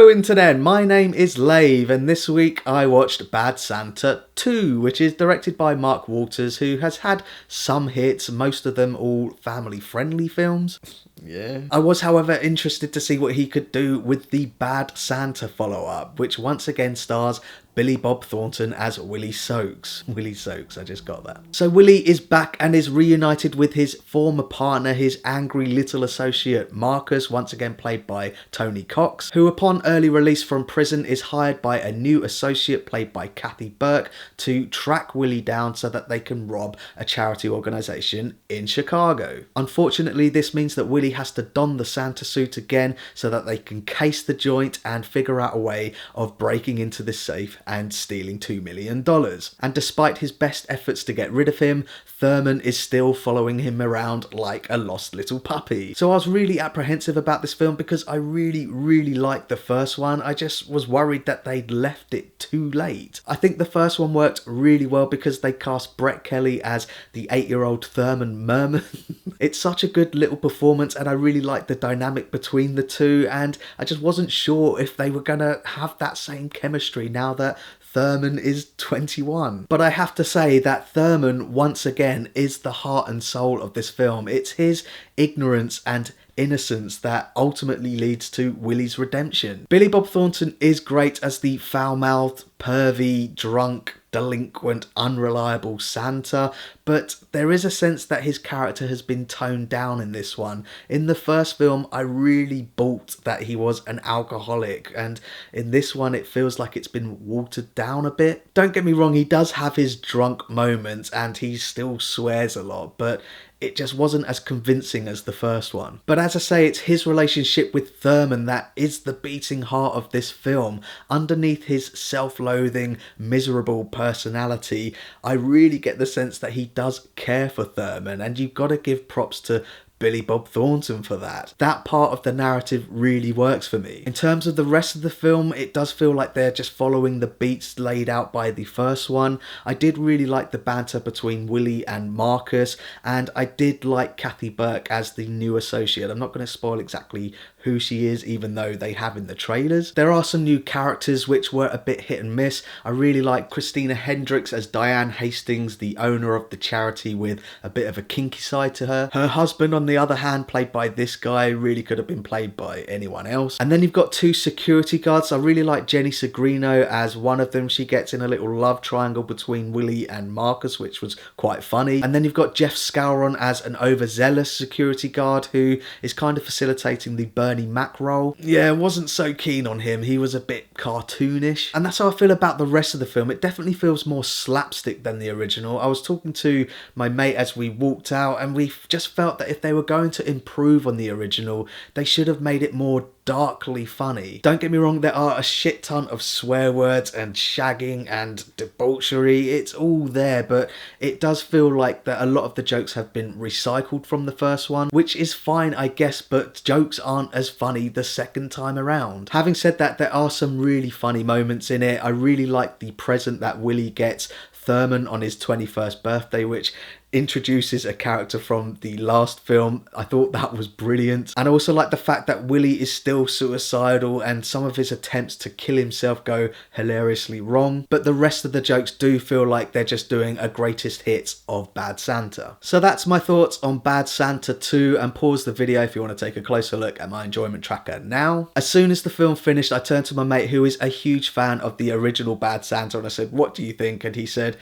Hello Internet, my name is Lave, and this week I watched Bad Santa 2, which is directed by Mark Waters, who has had some hits, most of them all family-friendly films. Yeah. I was, however, interested to see what he could do with the Bad Santa follow-up, which once again stars Billy Bob Thornton as Wille Sokes. Wille Sokes, I just got that. So Willie is back and is reunited with his former partner, his angry little associate Marcus, once again played by Tony Cox, who upon early release from prison is hired by a new associate played by Kathy Burke to track Willie down so that they can rob a charity organisation in Chicago. Unfortunately, this means that Willie has to don the Santa suit again so that they can case the joint and figure out a way of breaking into this safe and stealing $2 million. And despite his best efforts to get rid of him, Thurman is still following him around like a lost little puppy. So I was really apprehensive about this film because I really liked the first one. I just was worried that they'd left it too late. I think the first one worked really well because they cast Brett Kelly as the 8-year-old Thurman Merman. It's such a good little performance and I really liked the dynamic between the two, and I just wasn't sure if they were gonna have that same chemistry now that Thurman is 21. But I have to say that Thurman, once again, is the heart and soul of this film. It's his ignorance and innocence that ultimately leads to Willie's redemption. Billy Bob Thornton is great as the foul-mouthed, pervy, drunk, delinquent, unreliable Santa, but there is a sense that his character has been toned down in this one. In the first film, I really bought that he was an alcoholic, and in this one it feels like it's been watered down a bit. Don't get me wrong, he does have his drunk moments and he still swears a lot, but it just wasn't as convincing as the first one. But as I say, it's his relationship with Thurman that is the beating heart of this film. Underneath his self-loathing, miserable personality, I really get the sense that he does care for Thurman, and you've got to give props to Billy Bob Thornton for that. That part of the narrative really works for me. In terms of the rest of the film, it does feel like they're just following the beats laid out by the first one. I did really like the banter between Willie and Marcus, and I did like Kathy Burke as the new associate. I'm not going to spoil exactly who she is, even though they have in the trailers. There are some new characters which were a bit hit and miss. I really like Christina Hendricks as Diane Hastings, the owner of the charity, with a bit of a kinky side to her. Her husband, on the other hand, played by this guy, really could have been played by anyone else. And then you've got two security guards. I really like Jenny Sagrino as one of them. She gets in a little love triangle between Willie and Marcus, which was quite funny. And then you've got Jeff Scowron as an overzealous security guard who is kind of facilitating the Bernie Mac role. Yeah, wasn't so keen on him. He was a bit cartoonish. And that's how I feel about the rest of the film. It definitely feels more slapstick than the original. I was talking to my mate as we walked out, and we just felt that if they were going to improve on the original, they should have made it more darkly funny. Don't get me wrong, there are a shit ton of swear words and shagging and debauchery. It's all there, but it does feel like that a lot of the jokes have been recycled from the first one, which is fine, I guess, but jokes aren't as funny the second time around. Having said that, there are some really funny moments in it. I really like the present that Willie gets Thurman on his 21st birthday, which introduces a character from the last film. I thought that was brilliant. And I also like the fact that Willie is still suicidal and some of his attempts to kill himself go hilariously wrong, but the rest of the jokes do feel like they're just doing a greatest hits of Bad Santa. So that's my thoughts on Bad Santa 2, and pause the video if you want to take a closer look at my enjoyment tracker now. As soon as the film finished, I turned to my mate who is a huge fan of the original Bad Santa and I said, "What do you think?" And he said,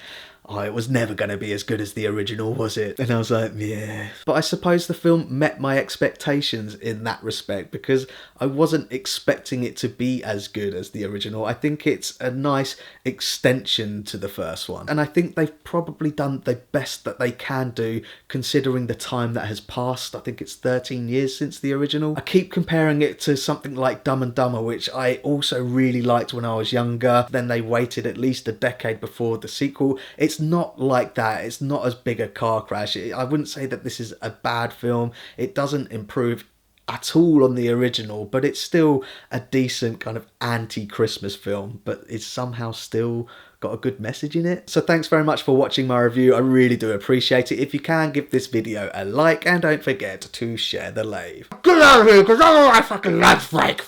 "Oh, it was never going to be as good as the original, was it?" And I was like, yeah. But I suppose the film met my expectations in that respect because I wasn't expecting it to be as good as the original. I think it's a nice extension to the first one. And I think they've probably done the best that they can do considering the time that has passed. I think it's 13 years since the original. I keep comparing it to something like Dumb and Dumber, which I also really liked when I was younger. Then they waited at least a decade before the sequel. It's not like that. It's not as big a car crash. I wouldn't say that this is a bad film. It doesn't improve at all on the original, but it's still a decent kind of anti-Christmas film, but it's somehow still got a good message in it. So thanks very much for watching my review. I really do appreciate it. If you can, give this video a like and don't forget to share the lave. Get out of here, because I fucking lunch break.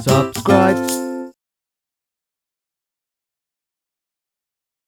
subscribe.